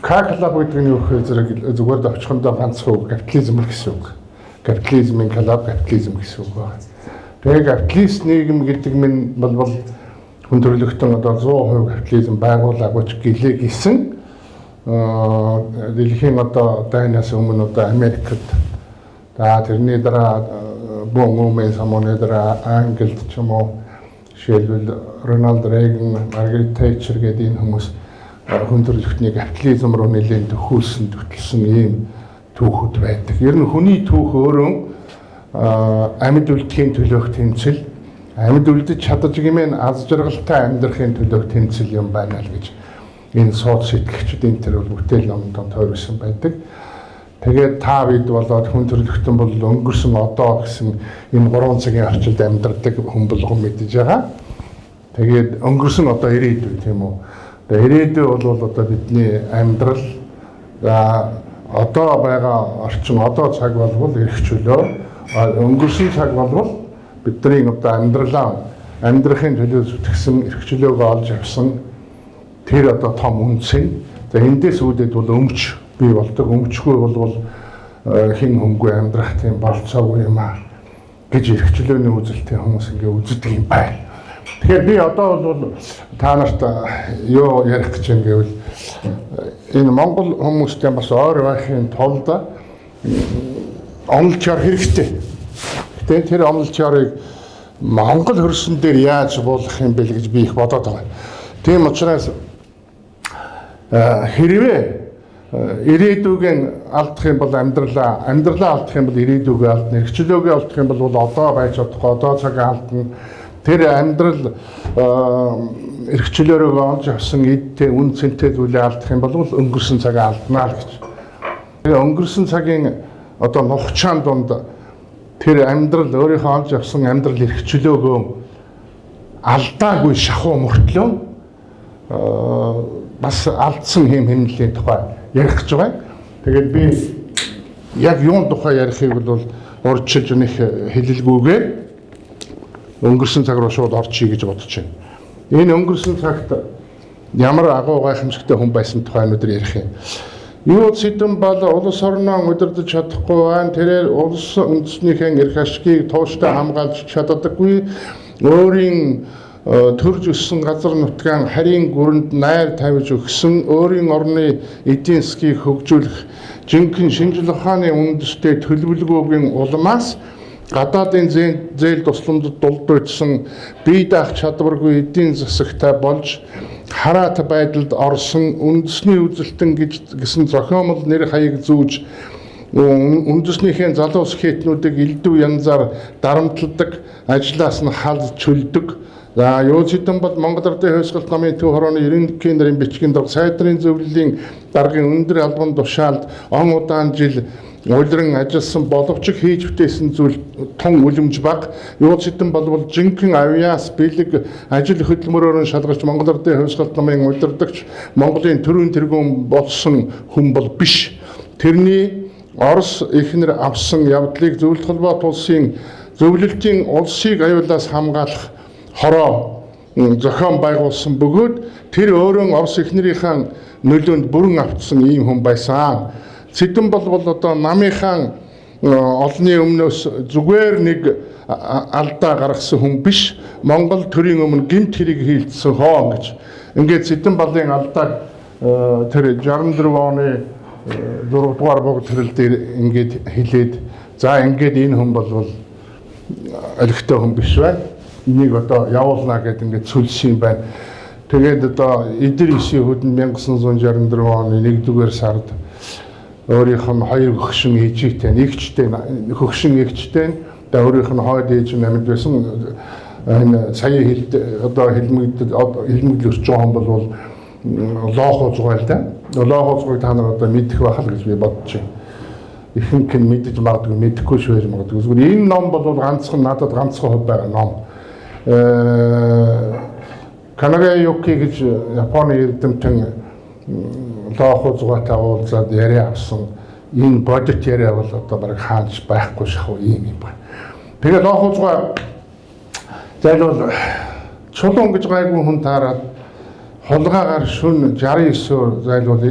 К-клуб гэдэг нь юу гэхээр зүгээр очихондоо ганцхан капитализм гэсэн үг. Капитализмын клуб капитализм гэсэн үг байна. Тэгээ капиталист нийгэм гэдэг нь бол хүн төрөлхтөн одоо 100% капитализм байгуулаагүй ч гэлээ гисэн дэлхийн одоо дайнаас өмнө одоо Америкт тэрний дараа бомбын самууны дараа Англид ч юм уу жишээлбэл Рональд Рейган, Маргарет Тэтчер гэдэг энэ хүмүүс хүн төрөлхтний капитализм руу нэлээд төхүүлсэн төтөлсөн ийм түүхүүд байдаг. Ер нь хүний түүх өөрөө амьд үлдэхийн төлөөх тэмцэл, амьд үлдэж чадаж гэмээр аз жаргалтай амьдрахын төлөөх тэмцэл юм байна л гэж энэ сууц сэтгэгчдийн тэр бол бүтээл номонд тойрсон байдаг. Тэгээд та бид болоод хүн төрөлхтөн бол өнгөрсөн одоо гэсэн энэ 3 цагийн орчилд амьдардаг хүн болгон мэдэж байгаа. Тэгээд өнгөрсөн одоо ирээдүй тийм үү. Тэгээд ирээдүй бол одоо бидний амьдрал одоо байгаа орчин одоо цаг болвол эрх чөлөө өнгөрсөн цаг болвол бидний одоо амьдрахын төлөө зүтгэсэн эрх чөлөөгөө олж авсан тэр одоо том үнцэн. За эндээс үүдээд бол өмч бий болдог. Өмчгүй бол хин хөнгөө амьдрах тийм болцоогүй юм аа гэж эрх чөлөөний үзэлтэй хүмүүс ингээ үздэг юм байна. Тэгэхээр би одоо бол та нарт юу ярих гэж юм гэвэл энэ Монгол хүмүүстэй бас ойр байхын тулд онол чар хэрэгтэй. Гэтэ тэр онол чарыг Монгол хөрсөн дээр яаж буулгах юм бэ гэж би их бодоод байгаа. Тийм учраас хэрвээ ирээдүгийн алдах юм бол амьдралаа алдах юм бол ирээдүгээ алдна. Эрх чөлөөгөө алдах юм бол одоо байж чадахгүй одоо цагаа алдна. Тэр амьдрал эрх чөлөөрөө олж авсан эдтэй үн цэнтэй зүйлээ алдах юм бол өнгөрсөн цагаа алднаа л гэж. Тэгээ өнгөрсөн цагийн одоо нухчаан дунд тэр амьдрал өөрийнхөө олж авсан амьдрал эрх чөлөөгөө алдаагүй шахуу мөртлөө бас алдсан хэмнэлийн тухай ярих гэж байгаа. Тэгээд би яг юун тухай ярихыг бол урьдчилж нэг хэлэлгүйгээр өнгөрсөн цаг руу шууд орчихъя гэж бодож байна. Энэ өнгөрсөн цагт ямар агуу гайхамшигтай хүн байсан тухай өнөөдөр ярих юм. Юу сэдэн бол улс орноо удирдах чадахгүй байна. Тэрээр улс үндэснийхэн эрх ашгийг тууштай хамгаалж чаддаггүй. Өөрийн төрж өссөн газар нутгийн харийн гүрэнд найр тавьж өгсөн өөрийн орны эдийн засгийг хөгжүүлэх жинхэнэ шинжлэх ухааны үндэстэй төлөвлөгөөгийн улмаас гадаадын зээл тусламжид дулдуйдсан бие даах чадваргүй эдийн засагтай болж хараат байдалд орсон үндэсний үзэлтэн гэсэн зохиомол нэр хаяг зүүж үндэснийхэн залуус хэтнүүдийг элдв янзаар дарамтладаг, ажлаас нь халж чөлдөг. За юу ч юм бол Монгол Ардын хувьсгалт намын төв хорооны 90-ийн нарын бичгийн дарга сайдрын зөвлөлийн даргын өндөр албан тушаалд он удаан жил улиран ажилласан боловч хийж бүтээсэн зүйл тун үлэмж баг. Юу ч юм бол жинхэнэ авьяас бэлэг ажил хөдөлмөрөөр нь шалгарч Монгол Ардын хувьсгалт намын удирдагч Монголын төрийн тэргүүн болсон хүн бол биш. Тэрний Орос эхнэр авсан явдлыг зөвлөлт холбоот улсын зөвлөлтийн улсыг аюулаас хамгаалах хороо зохион байгуулсан бөгөөд тэр өөрөө Орос эхнэрийнхээ нөлөөнд бүрэн автсан ийм хүн байсан. Сэдэн бол одоо намынхаа олонний өмнөөс зүгээр нэг алдаа гаргасан хүн биш. Монгол төрийн өмнө гэмт хэрэг хийлдсэн хоо гэж. Ингээд Сэдэн балын алдааг тэр 64 оны 6 дугаар богд төрөл дээр ингээд хэлээд за ингээд энэ хүн бол олигтой хүн биш байна. Энийг одоо явуулна гэдэг ингээд цөлсөн байна. Тэгээд одоо Идрисийн хөдөнд 1964 оны 1-р сард өөрийнх нь 2 хөгшин ээжтэй, хөгшин эгчтэй өөрийнх нь хойд ээж нь амьд байсан. Энэ сая хэлд одоо хэлмэгдэл өрч байгаа юм бол лоохоо зугаал да. Лоохоо зугааг та нар одоо мэдэх байх л гэж би бодож байна. Ихэнх нь мэдэж магадгүй, мэдэхгүй швэж магадгүй. Зүгээр энэ ном бол ганцхан надад ганцхан хувь байгаа ном. Канагаюки гэж Японы эрдэмтэн лоохоо зугаатай уулзаад яриа авсан. Энэ бодит яриа бол одоо бараг хаанч байхгүй шахуу юм байна. Тэгээд лоохоо зугаа зайлвал чулуун гэж гайгүй хүн таараад хулгайгаар шүн 69 зайлуул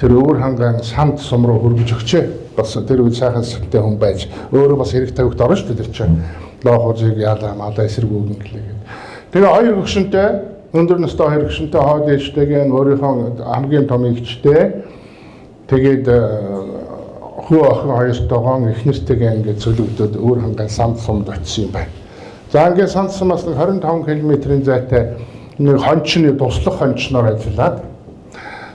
тэр өөр хангаан самд сум руу хөргөж өгчээ. Бас тэр үе сайхан сэтгэлтэй хүн байж өөрөө бас хэрэг тавигт орно шүү дээ тэр чинь. Лоохозыг яалаа малаа эсэргүүгэн гэлээ. Тэгээ хоёр гүшинтэй өндөр настай хоёр гүшинтэй хойд ээжтэйгээ өөрийнхөө хамгийн том ихчтэй тэгээд хүү охин хоёртойгоо эхнэртэйгээ ингээд цөлөгдөд өөр хангаан самд сумд очсон юм байна. За ингээд самд сумаас 25 км-ийн зайтай нэг хончны туслах хончноор ажиллаад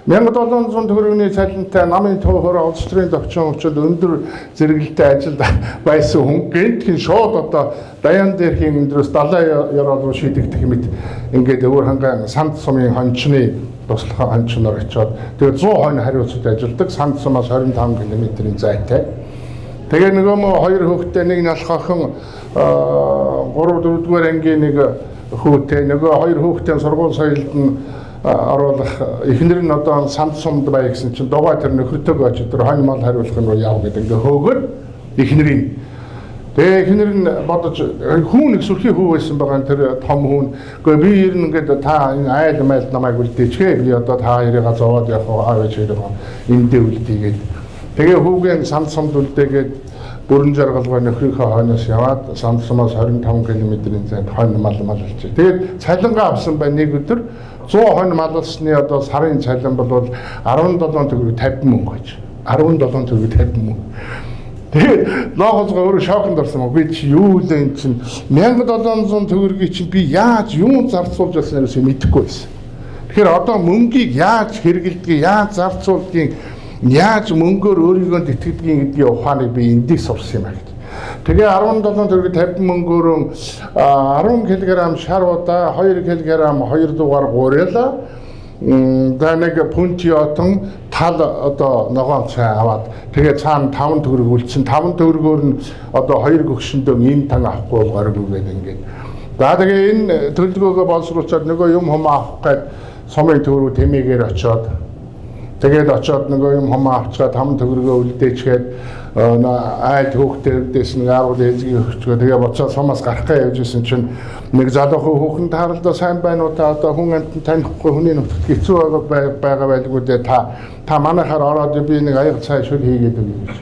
1700 төгрөгийн цалинтай намын төвөөр улс төрийн төвчөн очоод өндөр зэрэгэлтэй ажилд байсан хүн гэнтхэн шууд одоо даян дээрхийн өндрөөс далай яраад руу шийдэгдэх юмэд ингээд өөр хангаан санд сумын хончны туслах хончноор очоод тэгээд 100 хонь хариуцад ажилдаг санд сумаас 25 км-ийн зайтай. Тэгээ нөгөө хоёр хүүхэдтэй нэг налх охин 3-4 дугаар ангийн нэг хүүтэй нөгөө хоёр хүүхдийн сургууль соёлд нь оруулах эхнэр нь одоо санд сумд бай гэсэн чинь дугаа тэр нөхөртөг очиж тэр хонь мал хариулах нь руу яв гэдэг ингээ хөөгөр эхнэрийн тэгээ эхнэр нь бодож хүн нэг сүрхий хүү байсан байгаа тэр том хүн үгүй би ер нь ингээ та энэ айл майл намайг үлдээчихээ би одоо та хоёрыгаа зовоод явах аав ээж хоёроо эндээ үлдээгээд тэгээ хүүгийн санд сумд үлдээгээд бүрэн жаргалгаа нөхрийнхөө хойноос яваад санд сумаас 25 км-ийн зайд хонь мал алчээ. Тэгээд цалингаа авсан бай нэг өдөр 100 хонь малсны одоо сарын цалин бол 17 төгрөг 50 мөнгө гэж. 17 төгрөг 50 мөнгө. Тэгээд лоохозгоо өөрөө шоконд орсон юм. Би чи юу л энэ чинь 1700 төгрөгийг чи би яаж юу зарцуулж байсан юм мэдэхгүй байсан. Тэгэхээр одоо мөнгийг яаж хэрэгэлдгийг, яаж зарцуулдгийг, яаж мөнгөөр өөрийгөө тэтгэдгийг гэдгийг ухааныг би эндээс сурсан юм аа гэж. Тэгээ 17 төгрөг 50 мөнгөөр 10 кг шарвуудаа 2 кг 2 дугаар гурайла да нэг пунти отон тал одоо ногоон цай аваад тэгээ цаана 5 төгрөг үлдсэн 5 төгрөгөөр нь одоо 2 гөгшөндөө ийм тан авахгүй болгооргүй гэдэг ингээд. За тэгээ энэ төлөвлөгөөгөө боловсруулчаад нөгөө юм хум авах гээд сумын төв рүү тэмээгээр очоод тэгээд очоод нөгөө юм хум авчгаад 5 төгрөгөө үлдээчгээд айл хөөхтэйгээс нэг 10 ээлжгийн өгчгөө тэгээ боцоо сумаас гарахгаа явж исэн чинь нэг залуухан хүүхэн таарлаа сайн байна уу та одоо хүн амт танихгүй хүний нөхцөл хэцүү байгаа байлгүй дээ та манайхаар ороод би нэг аяг цай шүл хийгээд өгье гэж.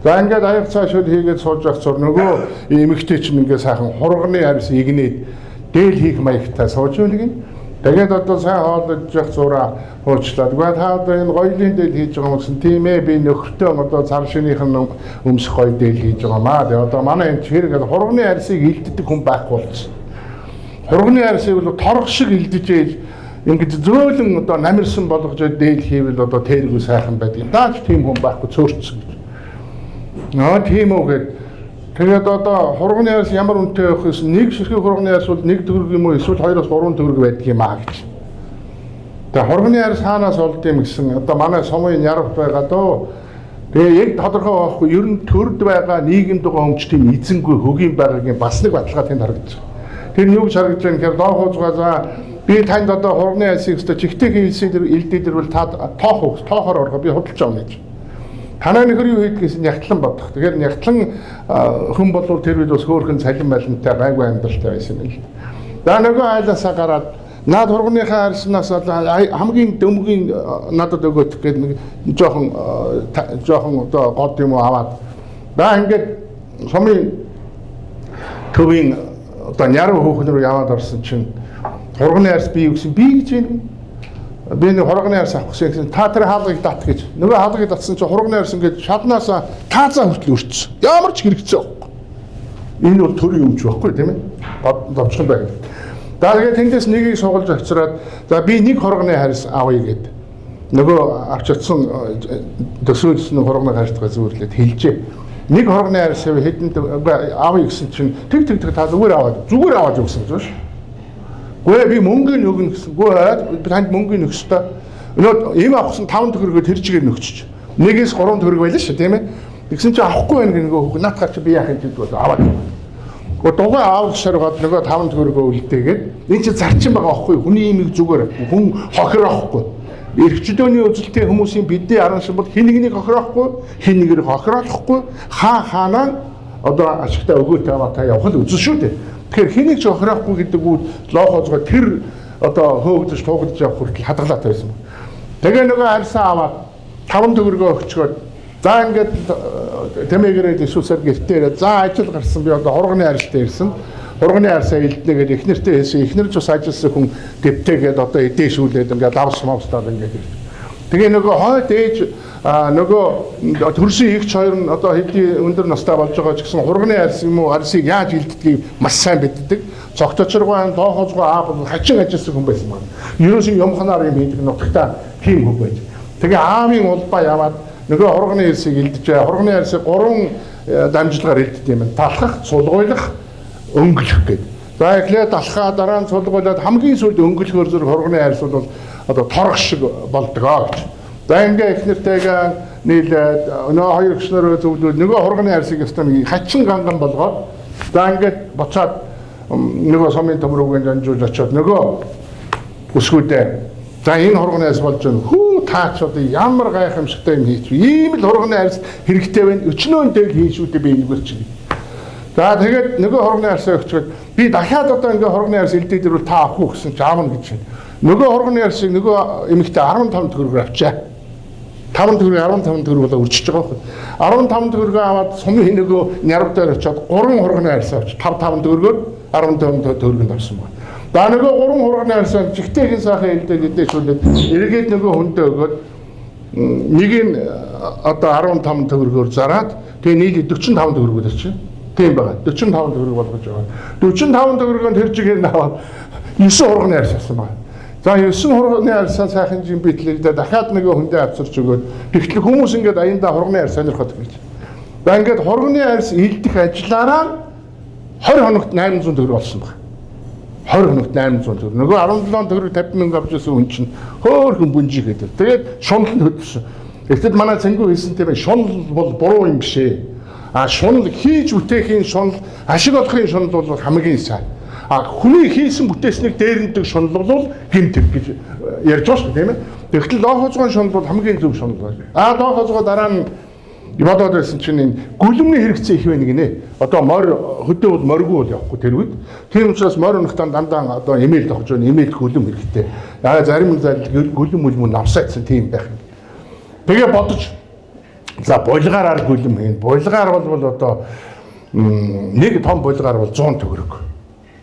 За ингээд аяг цай шүл хийгээд сууж явах зур нөгөө эмэгтэй чинь ингээд сайхан хурганы харьс игнээд дээл хийх маягтай сууж өгнө. Тэгээд одоо сайн хоолж явах зураа хуучлаад угаа та одоо энэ гоёлын дээл хийж байгаа юм гэсэн тийм ээ би нөхөртөө одоо цар шинийх нь өмсөх гоё дээл хийж байгаа маа. Тэгээд одоо манай энэ хэрэг хурганы харьсыг илддэг хүн байхгүй болсон. Хурганы харьсыг бол торох шиг илдэж ингэж зөөлөн одоо намирсан болгож дээл хийвэл одоо тэргүй сайхан байдаг. Даач тийм хүн байхгүй цөөрчсөн гэж. Нөө тийм үү гэд тэгээд одоо хурганы харьс ямар үнэтэй байх вэ? Нэг ширхэг хурганы харьс бол 1 төгрөг юм уу эсвэл 2-3 төгрөг байдаг юм аа гэж. Тэгээд хурганы харьс хаанаас олд юм гэсэн одоо манай сумын ярав байгаа дөө. Тэгээ яг тодорхой байхгүй ер нь төрд байгаа нийгэмд байгаа өмчтийн эзэнгүй хөгийн байгаагийн бас нэг баталгаа тэнд харагдаж байна. Тэр юу гэж харагдаж байна гэхээр доо хуучгаа за би танд одоо хурганы харьсыг өстө чихтэй хийсэн илдээдэрвэл та тоохоор орох би худалдаж авна гэж. Танай нөхөр юу хийдгээс нягтлан бодох. Тэгэхээр нягтлан хүн болвол тэр үед бас хөөрхөн цалин байлантай гайгүй амьдралтай байсан юм л. За нөгөө айлаасаа гараад наад хургыныхаа харьснаас хамгийн дөмгийн надад өгөөд гээд нэг жоохон одоо гол юм аваад. За ингээд сумын төвийн одоо няруу хөөхн рүү яваад орсон чинь хурганы харьс би юу гэсэн би гэж юм. Би нэг хурганы харьс авах гэсэн та тэр хаалгыг дат гэж. Нөгөө хаалгыг татсан чинь хурганы харьс ингээд шатнаас таазаа хүртэл өрчсөн. Ямар ч хэрэгцээ байхгүй. Энэ бол төрийн өмч байхгүй тийм ээ. Довчхон байг. Тэгээд тэндээс нэгийг суулж очираад за би нэг хурганы харьс авъя гэд. Нөгөө авч утсан төсөөлсөн хурганы харьсгаа зүүрлээд хэлжээ. Нэг хурганы харьс хэдэнд авъя гэсэн чинь тэг та зүгээр аваад өгсөн гэж байна. Гүй би мөнгөний өгнө гэсэн. Гүй би танд мөнгөний өгч та. Өнөө ийм авахсан 5 төгрөгөөр тэр чигээр нөгчөж. Нэгээс 3 төгрөг байлаа шүү тийм ээ. Тэгсэн чинь авахгүй байх нэг хөг наатгаар чи би яах юм гэдэг бол аваад. Гэхдээ дугаа аавч шаргаад нөгөө 5 төгрөгөө үлдээгээд энэ чинь зарчим байгаа байхгүй хүний имийг зүгээр хүн хохироохгүй. Эрхчлөөний үзэлтэй хүмүүсийн бидний аран шин бол хин нэгнийг хохироохгүй, хин нэгээр хохироолохгүй, хаанаа одоо ашигтай өгөөтэй аваа та явах л үзэн шүү дээ. Тэгэхээр хэнийг ч хохироохгүй гэдэг үг лоохозгоо тэр одоо хөөгдөж туугдж явах хүртэл хадгалаад байсан. Тэгээ нөгөө харьсан аваад 5 төгрөгөө өгчгөөд за ингээд тэмээгээрээ ишүүсээр гэртээ за ажил гарсан би одоо хурганы харьстай ирсэн. Хурганы харьсаа илднэгээд эхнэртэй хэлсэн. Эхнэр ч бас ажилласан хүн дэвтэйгээд одоо эдээшүүлээд ингээд давс мавстаад ингээд ирсэн. Тэгээ нөгөө хойд ээж нөгөө төрсөн ихч хоёр нь одоо хэдий өндөр настай болж байгаа ч гэсэн хурганы харьс юм уу харьсыг яаж илддгийг маш сайн мэддэг. Цогточргоо тоохоцгоо аав хачин ажилласан хүн байсан байна. Ерөөсөө юмханаар юм хийдэг нутагтаа тийм хүн байж. Тэгээ аавын улбаа яваад нөгөө хурганы харьсыг илдэж хурганы харьсыг 3 дамжлагаар илддэг юм. Талхах, сулгуйлах, өнгөлөх гэдэг. За эхлээд талхаа дараа нь сулгуйлаад хамгийн сүүлд өнгөлөхөөр зэрэг хурганы харьс бол одоо торох шиг болдгоо гэж. За ингээ эхнэртэйгээ нийлээд нөгөө хоёр гişнэрөө зөвлөд нөгөө хурганы харьсыг өстөн хачин ганган болгоод за ингээд буцаад нөгөө сумын төмрөгийн жанжуулж очиод нөгөө өсгүүдээ за энэ хурганы харьс болж байна. Хүү таач одоо ямар гайхамшигтай юм хийчих. Ийм л хурганы харьс хэрэгтэй байна. Өчнөөнтэй хийшүүдээ би энгэрч чинь. За тэгээд нөгөө хурганы харьсаа өгчөөд би дахиад одоо ингээ хурганы харьс илдээд ирвэл та авах уу гэсэн чи аавна гэж байна. Нөгөө хурганы харьсыг нөгөө эмэгтэй 15 төгрөгөөр авчаа. 5 төгрөг 15 төгрөг болоо үрчиж байгаа байхгүй. 15 төгрөгөө аваад сумын нөгөө нярав дээр очиод 3 хурганы харьс авч 5 төгрөгөөр 15 төгрөгөнд авсан байна. За нөгөө 3 хурганы харьсаа жигтэйхэн сайхан илдээд идээшүүлээд эргээд нөгөө хүндээ өгөөд нэг нь одоо 15 төгрөгөөр зараад тэгээ нийлээ 45 төгрөгөөр чинь тийм байгаа. 45 төгрөг болгож байгаа. 45 төгрөгөнд тэр жигээр аваад 9 хурганы харьс авсан байна. За 9 хурганы харьсаа сайхан жин битлээ дахиад нөгөө хүндээ авчирч өгөөд тэгтэл хүмүүс ингээд аяндаа хурганы харьс сонирхоод ирж. За ингээд хурганы харьс илдэх ажиллаараа 20 хоногт 800 төгрөг олсон байна. 20 хоногт 800 төгрөг. Нөгөө 17 төгрөг 50 мянга авч ирсэн хүн чинь хөөхөн бүнжиг гэдэг. Тэгээд шунал нь хөдөлсөн. Эхлээд манай цэнгүү хэлсэн тийм шунал бол буруу юм биш ээ. Шунал хийж бүтээхийн шунал ашиг олохын шунал бол хамгийн сайн. Хүний хийсэн бүтээснийг дээрэндэг шунал бол гэмтэг гэж ярьж байгаа шүү тийм ээ. Тэгтэл доохозгоо шунал бол хамгийн зөв шунал байна. Доохозгоо дараа нь бодоод байсан чинь энэ гүлэмний хэрэгцээ их байна гинэ. Одоо морь хөдөө бол морьгүй бол явахгүй тэр үед. Тийм учраас морь өнөхтөн дандаа одоо эмэйл тогж байна. Эмэйл гүлэм хэрэгтэй. Зарим гүлэм мүлмүн навсаацсан тийм байх юм. Тэгээ бодож за булгаараар гүлэм хийн. Булгаар бол одоо нэг том булгаар бол 100 төгрөг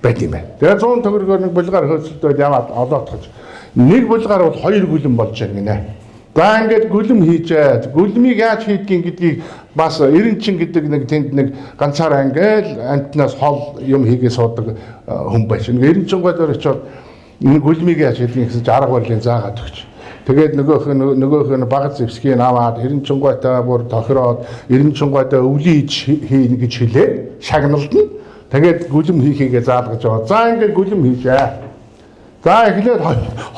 байт юм байна. Тэгээ 100 төгрөгөөр нэг булгаар хөөцөлдөө яваад олоодгож нэг булгаар бол 2 гүлэм болж байгаа гинэ. За ингээд гүлэм хийжээд гүлмийг яаж хийдгийг гэдгийг бас 90 гэдэг нэг тэнд нэг ганцаараа ингээл амтнаас хол юм хийгээ суудаг хүн байж. 90 гойдоор очиод энэ гүлмийг яаж хийдгийг гэсэн 60 барилын заагаад өгч. Тэгээд нөгөөх нь баг зэвсгийг аваад 90 гойтой бүр тохироод 90 гойтой өвлийж хийнэ гэж хэлээ. Шагналд нь тэгээд гүлэм хийхийгээ заалгаж байгаа. За ингээд гүлэм хийжээ. За эхлээд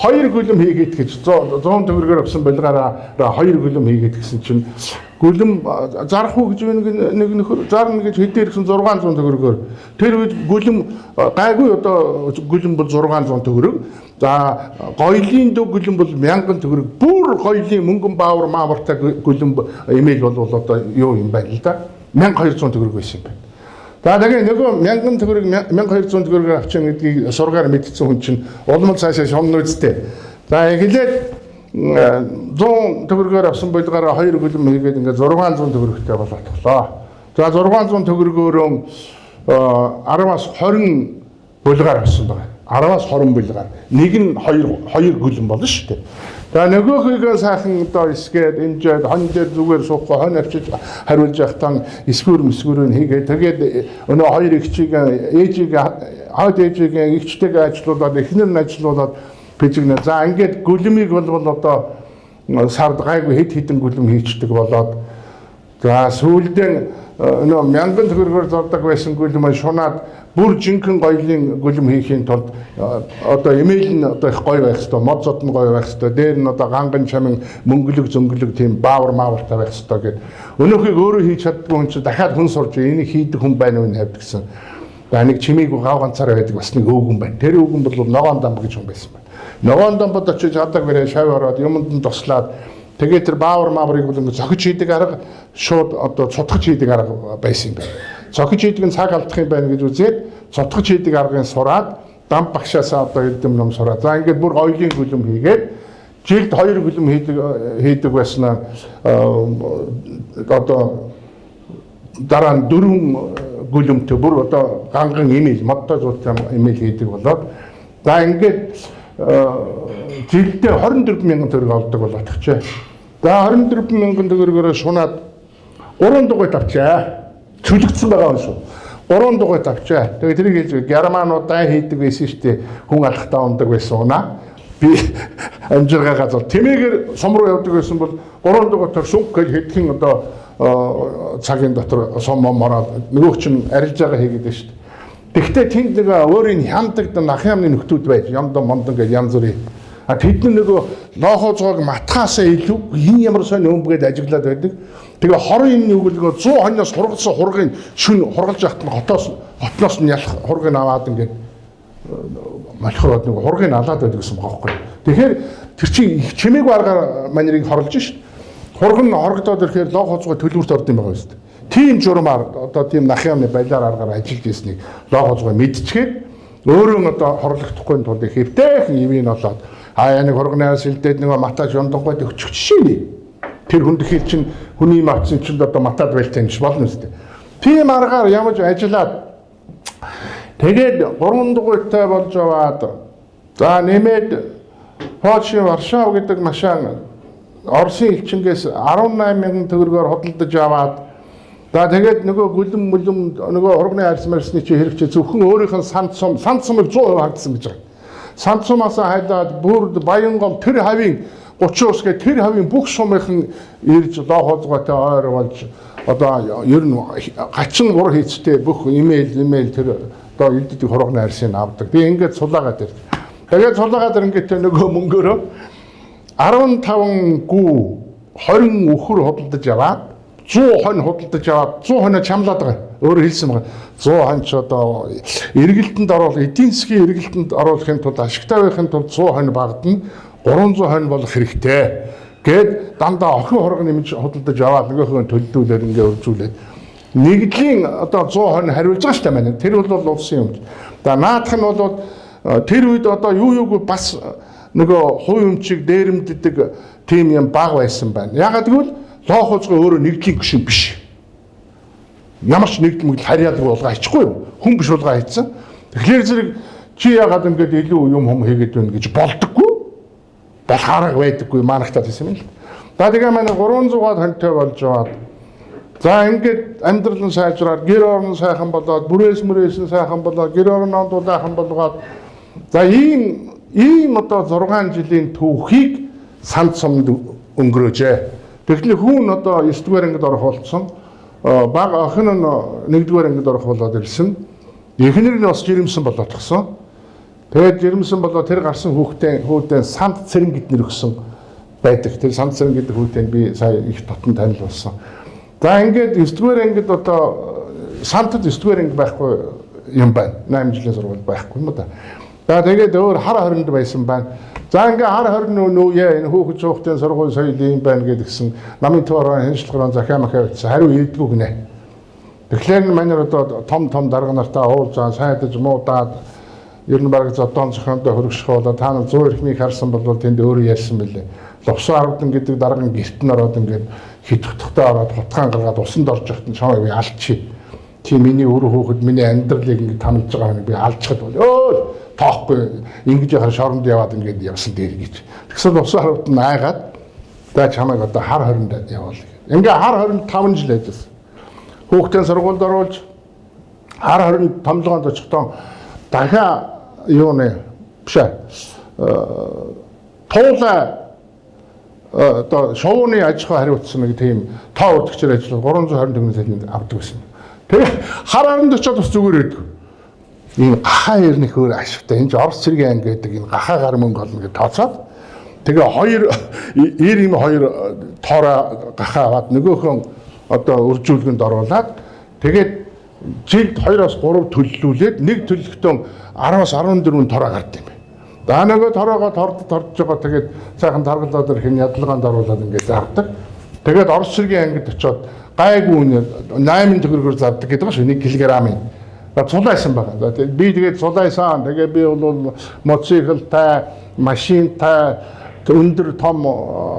2 гүлэм хийгээд гэж 100 төгрөгөөр авсан булгаараа 2 гүлэм хийгээд гэсэн чинь гүлэм зарах уу гэж нэг нөхөр зарна гэж хэдээр гэсэн 600 төгрөгөөр тэр үед гүлэм гайгүй одоо гүлэм бол 600 төгрөг. За гоёлын дөг гүлэм бол 1000 төгрөг. Бүр гоёлын мөнгөн баавар маавартай гүлэм эмэйл бол одоо юу юм байна л да. 1200 төгрөг байсан юм байна. За тэгээ нөгөө 1000 төгрөг 1200 төгрөгөөр авчин гэдгийг сургаар мэдсэн хүн чинь улмал цаашаа шомно үстэй. За эхлээд 100 төгрөгөөр авсан булгаараа 2 гүлэм хийгээд ингээд 600 төгрөгтэй болоод тоглоо. За 600 төгрөгөөрөө 10-аас 20 булгаар авсан байна. 10-аас 20 булгаар. Нэг нь 2 гүлэм болно шүү дээ. За нөгөөхийгөө сайхан одоо эсгээд эмжээд хон дээр зүгээр суухгүй хон авчиж хариулж явахтан эсгүүр хийгээд тэгээд өнөө хоёр ихчийг ээжийг хаад ээжийг ихчтэйгээ ажилуулад эхнэр нь ажилуулад пижигнэ. За ингээд гүлмийг бол одоо сард гайгүй хэд хэдэн гүлэм хийчдэг болоод за сүүлдээ өнөө 1000 төгрөгөөр зардаг байсан гүлэм шунаад бүр жинхэнэ гоёлын гүлэм хийхийн тулд одоо эмэйл нь одоо их гоё байх хэвээр мод зод нь гоё байх хэвээр дээр нь одоо ганган чамин мөнгөлөг зөнгөлөг тийм баавар маавартай байх хэвээр гэд өнөөхийг өөрөө хийж чаддгүй хүн чинь дахиад хүн сурж энийг хийдэг хүн байна уу нэвд гэсэн. За нэг чимээг гав ганцаараа байдаг бас нэг өвгөн байна. Тэр өвгөн бол ногоон дам гэж хүн байсан байна. Ногоон дамбад очиж хадаг бэрээ шав ороод юмд нь туслаад тэгээд тэр баавар мааврыг бол ингэ зохиж хийдэг арга шууд одоо цутгаж хийдэг арга байсан юм байна. Цохиж хийдэг нь цаг алдах юм байна гэж үзээд цутгаж хийдэг аргыг сураад дам багшаасаа одоо эрдэм ном сураа. За ингээд бүр оёлын гүлэм хийгээд жилд 2 гүлэм хийдэг байснаа одоо дараа нь 4 гүлэмтэй бүр одоо ганган имэйл модтой зурсан имэйл хийдэг болоод за ингээд жилдээ 24,000 төгрөг олдог болоод тагчаа. За 24,000 төгрөгөөр шунаад 3 дугуй тавчаа. Чөлөгдсөн байгаа юм шүү. 3 дугуй тавчаа. Тэгээ тэрийг хэлж германуудаа хийдэг байсан шүү дээ. Хүн алхтаа ундаг байсан унаа. Би амжиргаа газар тэмээгээр сум руу явдаг байсан бол 3 дугуй төр шүнх гэж хэдхэн одоо цагийн дотор сум мороод нөгөө чинь арилж байгаа хийгээд байна шүү дээ. Тэгвэл тэнд нэг өөрийн хямдаг нах ямны нөхдүүд байж ямдан мондан гэж янз бүрийн тэд нөгөө лохоцоог матхаасаа илүү хин ямар сайн өмбгээд ажиглаад байдаг. Тэгээ хорон юм нөгөө 100 хоньоос хургалсан хургийг шүн хургалж яхад нь хотноос нь ялах хургийг аваад ингээд малхроод нөгөө хургийг алаад байдаг гэсэн байгаа байхгүй. Тэгэхээр тэр чинь чимээг аргаар манерыг хорлож шít. Хург нь хорогдоод ирэхээр лохоцоо төлөвөрт орд юм байгаа юм шүү дээ. Тийм журмаар одоо тийм нах ямны байлаар аргаар ажиллаж ирснийг лохоцоо мэдчихээд өөрөө одоо хорлогдохгүй тулд хэвтэйхэн ивэн болоод нэг хургнаас илдээд нэг матаж ондонгойд өччих жишээ нэ. Тэр хүн тэгэхээр чинь хүний матсан чинь одоо матад байлтай гэж болно үстэй. Тийм аргаар ямаж ажиллаад тэгээд 3 дугуйтай болж аваад за нэмээд Польшийн Варшав гэдэг машин Оросын элчингээс 18,000 төгрөгөөр худалдаж аваад за тэгээд нөгөө гүлэм нөгөө хургны арьсмарсны чи хэрэгч зөвхөн өөрийнх нь санд сумыг 100% хагдсан гэж байгаа. Санд сумаасаа хайлаад бүр Баянгол тэр хавийн 30 ус гэх тэр хавийн бүх сумынхан ирж лохоцгойтой ойр болж одоо ер нь гачин ур хийцтэй бүх имэйл тэр одоо элддэг хурганы арьсыг авдаг. Би ингээд сулаагаад ирд. Тэгээд сулаагаад ингээд нөгөө мөнгөөрөө 15 гүү 20 өхөр худалдаж аваад 100 хонь худалдаж аваад 100 хонь чамлаад байгаа. Өөрөөр хэлсэн байгаа. 100 хонь ч одоо эргэлтэнд оруулах, эдийн засгийн эргэлтэнд оруулахын тулд ашигтай байхын тулд 100 хонь багадна 300 хонь болох хэрэгтэй. Гээд дандаа охин хурга нэмж худалдаж аваад нөгөөхөө төлдүүлээд ингээ үржүүлээд нэгдлийн одоо 100 хонь хариулж байгаа шүү дээ маань. Тэр бол улсын юм. За наадах нь бол тэр үед одоо юуг бас нөгөө хувь өмчийг дээрэмддэг тийм юм баг байсан байна. Ягаад гэвэл лохоцгой өөрөө нэгдлийн гишүүн биш. Ямар ч нэгдмэл харьяалаг болгоо хийчихгүй юу? Хүн биш болгоо хийцэн. Тэгэхээр зэрэг чи ягаад ингэж илүү юм хийгээд байна гэж болдоггүй. Балхаараг байдаггүй манагтаад байсан юм л. За тэгээ манай 300-аад хоньтой болж аваад за ингээд амьдрал нь сайжраад гэр орон сайхан болоод бүрээс мөрөөс нь сайхан болоод гэр орноо дулаахан болгоод за ийм одоо 6 жилийн түүхийг санд сумд өнгөрөөжээ. Тэгэхээр хүн одоо 9-р ангид орох болсон. Баг охин нь 1-р ангид орох болоод ирсэн. Эхнэр нь бас жирэмсэн болоод тгсэн. Тэгээд жирэмсэн болоод тэр гарсан хүүхдэн санд цэрэн гэднэр өгсөн байдаг. Тэр санд цэрэн гэдэг хүүхдэн би сая их татан танил болсон. За ингээд 9-р ангид одоо сандд 9-р анги байхгүй юм байна. 8 жилийн сургууль байхгүй юм да. За тэгээд өөр хар хоринд байсан байна. За ингээ хар хорин нүүе энэ хүүхэд цуухтын сургууль соёл юм байна гэдгсэн намын туурай хэншлэгрэн захиамахаа бичсэн хариу ийдгүй гинэ. Тэгэхээр манайд одоо том дарга нартаа уулзаа сайдаж муудаад ер нь бараг зодон зохиондоо хөргөшөх болоо та нар 100 эрхмийг харсан бол тэнд өөрөө ярьсан билээ. Ловсон арвдан гэдэг дарга гэрт нь ороод ингээд хитгтхтэй ороод хутгаан гаргаад усанд орж явахад нь чамайг би алчи. Чи миний өр хүүхэд миний амьдралыг ингээд тамилж байгаа юм би алчхад бол өө тоохгүй ингэж яхаар шоронд яваад ингээд явсан дээр гэж. Тэгсэн усан харууд нь айгаад за чамайг одоо хар хоринд явуул. Ингээ хар хоринд 5 жил ажилласан. Хүүхдийн сургуульд оруулж хар хоринд томлогоонд очихдоо дахиад юу нэ биш туулаа одоо шоуны аж ахуй хариуцсан нэг тийм тоо урдгчээр ажиллаж 320 төгрөгийн салбарт авдаг байсан. Тэгээ хар хоринд очиод бас зүгээр байдаг. Энэ гахаа ирнэх өөр ашигтай. Энд Орос цэргийн анги гэдэг энэ гахаа гар мөнгө олно гэж тооцоод тэгээ хоёр тоороо гахаа аваад нөгөөхөн одоо үржүүлгэнд оруулаад тэгээд жилд 2-3 төллүүлээд нэг төлөлтөө 10-аас 14 тороо гард юм. За нөгөө тороогоо торж байгаа тэгээд сайхан таргалаад ирэх нь ядлагаанд оруулаад ингээд зардаг. Тэгээд Орос цэргийн ангид очиод гайгүй 8 төгрөгөөр зардаг гэдэг ба шүү 1 кг-ын. Цулайсан байгаа. Би тэгээд цулайсан. Тэгээд би бол мотоциклтай, машинтай өндөр том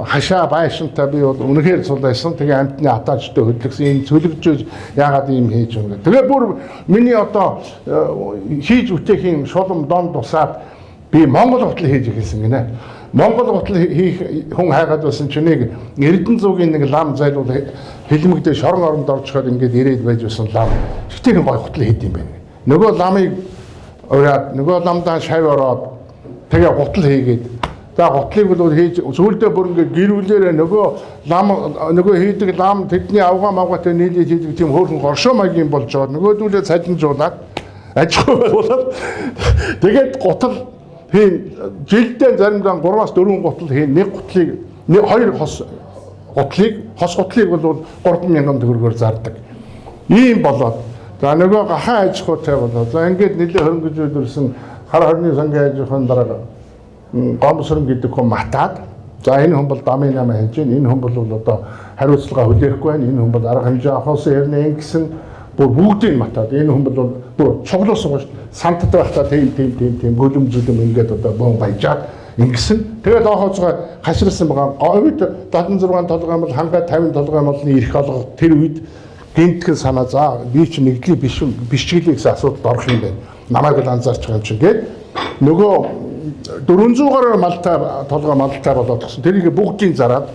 хашаа байшинтай би бол үнэхээр цулайсан. Тэгээ амтны атаачтай хөдлөсөн энэ цөлөгжөөж яагаад ийм хийж юм бэ? Тэгээ бүр миний одоо хийж үтээхийн шулам донд тусаад би Монгол гутал хийж эхэлсэн гинэ. Монгол гутал хийх хүн хайгаад байсан чинь нэг Эрдэнэ зуугийн нэг лам зайлуул хэлмэгдээ шорон оронд орчход ингээд ирээд байж байсан лам. Тэгтээ гой гутал хийд юм байна. Нөгөө ламыг ураад нөгөө ламдаа шав ороод тэгээ гутал хийгээд за гутлыг бол хийж сүүлдээ бүр ингээд гэрүүлээрээ нөгөө лам нөгөө хийдэг лам тэдний авгаа мавгатай нийлээд хийдэг тийм хөөрхөн горшоо маягийн болж байгаа. Нөгөөдүүлээ цалинжуулаад аж ахуй болоод тэгээд гутал хийн жилдээ заримдаа 3-4 гутал хийн нэг гутлыг хоёр хос гутлыг бол 3,000 төгрөгөөр зардаг. Ийм болоод за нөгөө гахаа аж ахуйтай болоод за ингээд нэлээ хөрөнгөж өдөрсөн хар хорны сангийн аж ахуйн дараа гомсрон гэдэг хүн матаад за энэ хүн бол дамын намаа хийж байна. Энэ хүн бол одоо хариуцлага хүлээхгүй байна. Энэ хүн бол арга хэмжээ авахаас ярина гэсэн бүр бүгдийг матаад энэ хүн бол бүр цуглуулсан гош санттай байхдаа тийм гөлөмжлөм ингээд одоо бон баяжаад ингэсэн. Тэгээд оохоцгоо хаширсан байгаа. Говид 76 толгой бол хангаа 50 толгой молны ирэх олго тэр үед гинтгэн санаа за би чи нэгдлийн бишчгэлээ гэсэн асуудалд орох юм байна. Намайг л анзаарч байгаа юм чинь гээд нөгөө 400-аар малтай толгой малтай болоод гисэн. Тэрийг бүгдийг зараад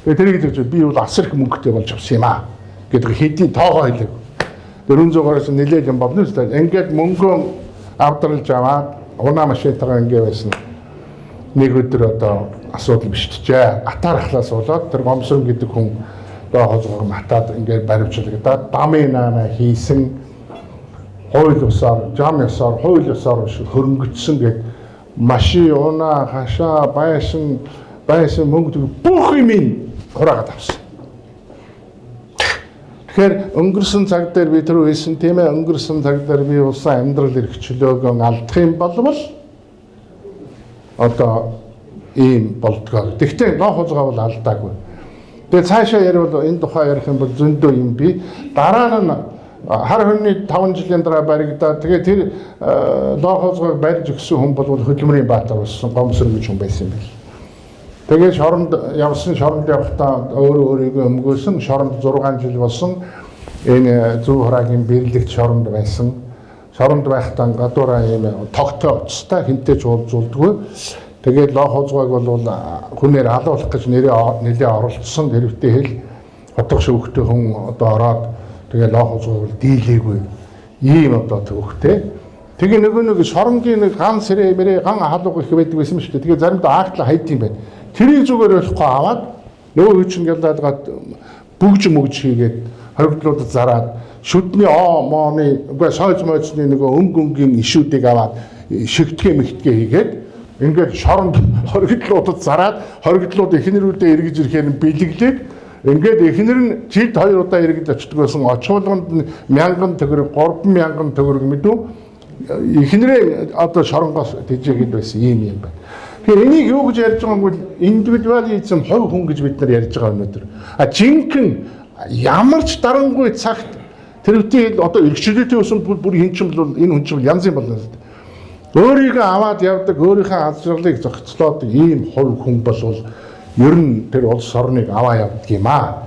тэрийг гэж би бол асар их мөнгөтэй болж авсан юм аа гэдэг хэдийн тоогоо хэлэв. 400-аараас нэлээд юм болно шүү дээ. Ингээд мөнгөө авдралж аваад унаа машинтайгаа ингээ байсан. Нэг өдөр одоо асуудал бишчихжээ. Атаархлаас болоод тэр гомсрон гэдэг хүн доохозгоор матаад ингээ баривчлагдаад дамын наамаа хийсэн хууль усаар, жам ёсоор, хууль ёсоор хөрөнгөцсөн гэдэг машин, унаа, хашаа, байшин мөнгө бүх юм хураагаад авсан. Тэгэхээр өнгөрсөн цаг дээр би тэр үйсэн тийм ээ өнгөрсөн цаг дээр би улсын амьдрал эрхчлөөгөө алдах юм болвол одоо ийм болдгоо. Тэгтээ нох хулгай бол алдаагүй. Тэгээ цаашаа ярил энэ тухай ярих юм бол зөндөө юм би дараа нь хар хөрний 5 жилийн дараа баригдаад тэгээ тэр нох хулгайг барьж өгсөн хүн бол хөдөлмөрийн баатар болсон гомсрон гэж хүн байсан юм байна. Тэгээд шоронд явахдаа өөрийгөө өмгөөсөн шоронд 6 жил болсон энэ Зөв хораагийн бирлэгт шоронд байсан. Шоронд байхдаа гадуураа ийм тогтоо уцтай хинтэж уулзуулдгүй. Тэгээд лох хулгайг бол хүнээр халуулах гэж нэлээ оролцсон хэрэгтэй хэл хотго шөвхтэй хүн одоо ороод тэгээд лох хулгайг бол дийлээгүй. Ийм одоо төвхтэй. Тэгээ нэг шоронгийн нэг ган сэрэ мэрэ ган халуух их байдаг байсан шүү дээ. Тэгээ заримдаа агтла хайд юм байна. Тэрийг зүгээр болохгүй аваад нөгөө хүчин гялаад бүгж мөгж хийгээд хоригдлуудад зараад шүдний мооны үгүй сойз мойцны нөгөө өнгийн ишүүдийг аваад шигтгэ мэгтгэ хийгээд ингээд шоронд хоригдлуудад зараад хоригдлууд эхнэрүүдээ эргэж ирэхээр бэлэглээд ингээд эхнэр нь жилд 2 удаа эргэж очдөг байсан очуулганд 1000 төгрөг 3000 төгрөг мэдүү эхнэрээ одоо шоронгоос тэжээгээд байсан юм байна. Тэгэхээр энийг юу гэж ярьж байгаа юм бол индивидуализм хувь хүн гэж бид нар ярьж байгаа өнөөдөр. Жинхэнэ ямар ч дарангуй цагт тэрвтэй одоо эрхчлөлтийн өсөн бүр хин ч бол энэ хүн чинь янз юм болно. Өөрийгөө аваад явдаг, өөрийнхөө аз жаргалыг зохицлоод ийм хувь хүн болвол ер нь тэр улс орныг аваа явдаг юм аа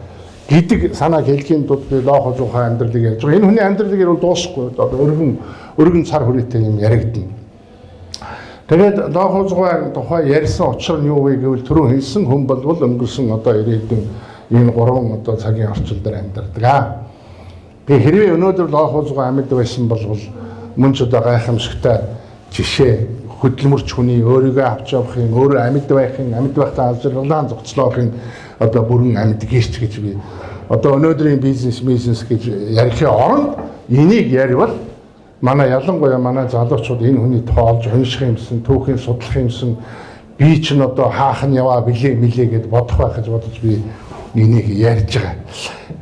гэдэг санааг хэлхийн тулд лох хулгай амьдралыг ярьж байгаа. Энэ хүний амьдралыг бол дуусахгүй одоо өргөн цар хүрээтэй юм яригдана. Тэгээд лох хулгай тухай ярьсан учир нь юу вэ гэвэл түрүү хэлсэн хүн болвол өнгөрсөн одоо ирээдүйн энэ 3 одоо цагийн орчил дээр амьдардаг. Би хэрвээ өнөөдөр лох хулгай амьд байсан бол мөн ч одоо гайхамшигтай жишээ хөдөлмөрч хүний өөрийгөө авч явахын, өөрөө амьд байхтаа аз жаргалаа зохицлоохын одоо бүрэн амьд гэрч гэж би одоо өнөөдрийн бизнес гэж ярихын оронд энийг ярил манай ялангуяа манай залуучууд энэ хүний тоолж унших юмсан, түүхийн судлах юмсан би ч н одоо хаах нь яваа билээ гэд бодох байх гэж бодож би энийг ярьж байгаа.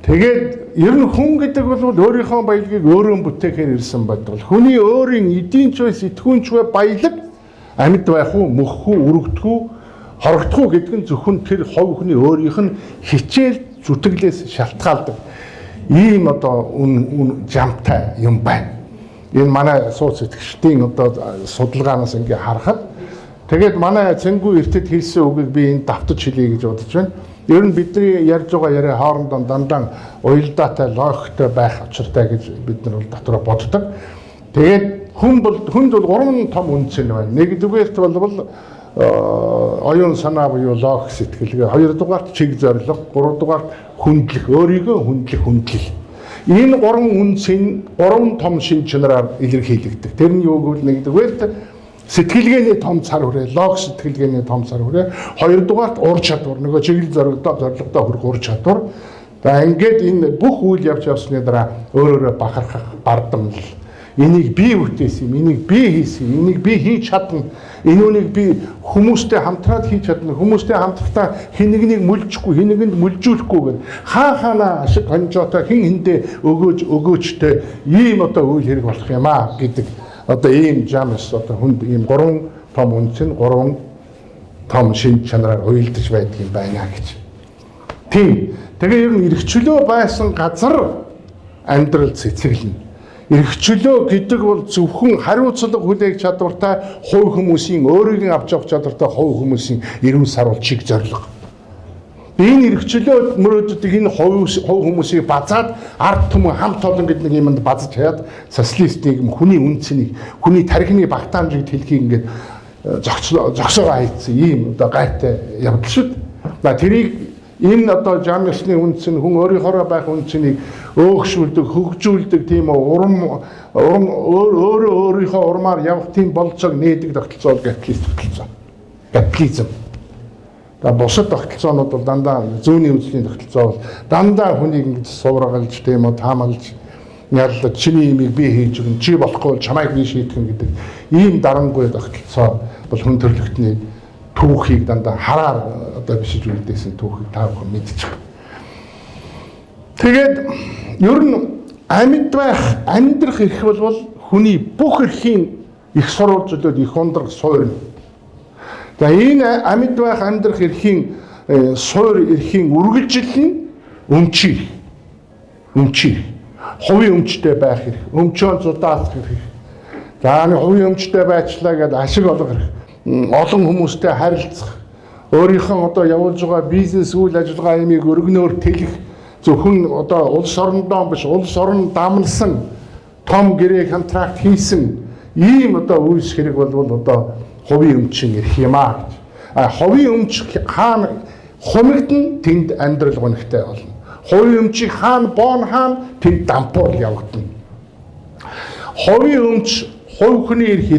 Тэгээд ер нь хүн гэдэг бол өөрийнхөө баялагийг өөрөө бүтээхээр ирсэн байдаг. Хүний өөрийн эдийн ч бай, сэтгүүн ч бай баялаг амьд байх уу, мөх үү, өргөдөх үү, хорогдох уу гэдэг нь зөвхөн тэр хувь хүний өөрийнх нь хичээл зүтгэлээс шалтгаалдаг. Ийм одоо үн жамтай юм байна. Энэ манай сууц итгэгчдийн одоо судалгаанаас ингээ харахад тэгээд манай цэнгүү эртэд хэлсэн үгийг би энэ давтаж хэлье гэж бодож байна. Ер нь бидний ярьж байгаа яриа хоорондоо дандаа уялдаатай, логиктой байх учиртай гэж бид нар бол дотроо боддог. Тэгээд хүнд бол 3 том үндэс нь байна. Нэгдүгээрт бол оюун санаа буюу логик сэтгэлгээ, хоёрдугаарт чиг зорилго, гуравдугаарт хүндлэх, өөрийгөө хүндлэх. Энэ 3 үндэсийн 3 том шин чанараар илэрхийлэгдэх. Тэр нь юу гэвэл нэгдүгээрт сэтгэлгээний том цар хүрээ, логик сэтгэлгээний том цар хүрээ, хоёрдугаарт ур чадвар, нөгөө чиглэл зорилготой хүрэх ур чадвар. За ингээд энэ бүх үйл явж явсны дараа өөрөөрөө бахархах бардамнал. Энийг би бүтээсэн, энийг би хийсэн, энийг би хийж чадна. Энэ үнийг би хүмүүстэй хамтраад хийж чадна. Хүмүүстэй хамтдаа хинэгнийг мүлжихгүй, хинэгэнд мүлжүүлэхгүйгээр хаана ашиг хонжоотой хин хэндээ өгөөжтэй ийм одоо үйл хэрэг болох юм аа гэдэг. Одоо ийм жамс одоо хүнд ийм 3 том үндэс нь 3 том шин чанараар уялдаж байдаг юм байна гэж. Тийм. Тэгээ ер нь эрхчлөө байсан газар амьдрал цэцэглэнэ. Эрхчлөө гэдэг бол зөвхөн хариуцлага хүлээх чадвартай хувь хүмүүсийн өөрийн авч явах чадвартай хувь хүмүүсийн эрхэм саруул чиг зорилго. Энэ эрхчлөө мөрөөддөг энэ хувь хүмүүсийг базаад ард түмэн хамт олон гэдэг нэг юмд базаж хаяад социалист нийгэм хүний үнцнийг, хүний тархины багтаамжийг хэлхийг ингээд зогсоогоо хайцсан ийм одоо гайтай явдал шүү дээ. Тэрийг энэ одоо жамсны үндэс нь хүн өөрийнхөө байх үндэснийг өөгшүүлдэг, хөгжүүлдэг тийм өөрийнхөө урмаар явах тийм болцоог нээдэг тогтолцоо капитализм. Бусад тогтолцоонууд бол дандаа зүүнний үзлийн тогтолцоо бол дандаа хүнийг ингэж суургалж тийм үү таамаглаж ярлаж чиний имийг би хийж өгнө, чи болохгүй бол чамайг би шийтгэн гэдэг ийм дарангуй тогтолцоо бол хүн төрлөختний түүхийг дандаа хараар одоо бишиж үлдээсэн түүхийг та бүхэн мэдчих. Тэгээд ер нь амьд байх, амьдрах эрх бол хүний бүх эрхийн их сурвалж зүйлүүд их ундрах суурь. За энэ амьд байх, амьдрах эрхийн суурь эрхийн үргэлжил нь өмчий. Хувийн өмчтэй байх эрх, өмчөө зудаах эрх. За энэ хувийн өмчтэй байцлаа гэдэг ашиг олох эрх. Олон хүмүүстэй харилцах, өөрийнхөө одоо явуулж байгаа бизнес үйл ажиллагаа ямиг өргөнөөр тэлэх, зөвхөн одоо улс орондоо биш, улс орон дамнасан том гэрээ контракт хийсэн ийм одоо үйлс хэрэг бол одоо хувийн өмчийн эрх юм аа гэж. Хувийн өмч хаана хумигдана, тэнд амьдрал гонхтой болно. Хувийн өмчийг хаана боон хаана, тэнд дампуул явагдана. Хувийн өмч хувь хүний эрх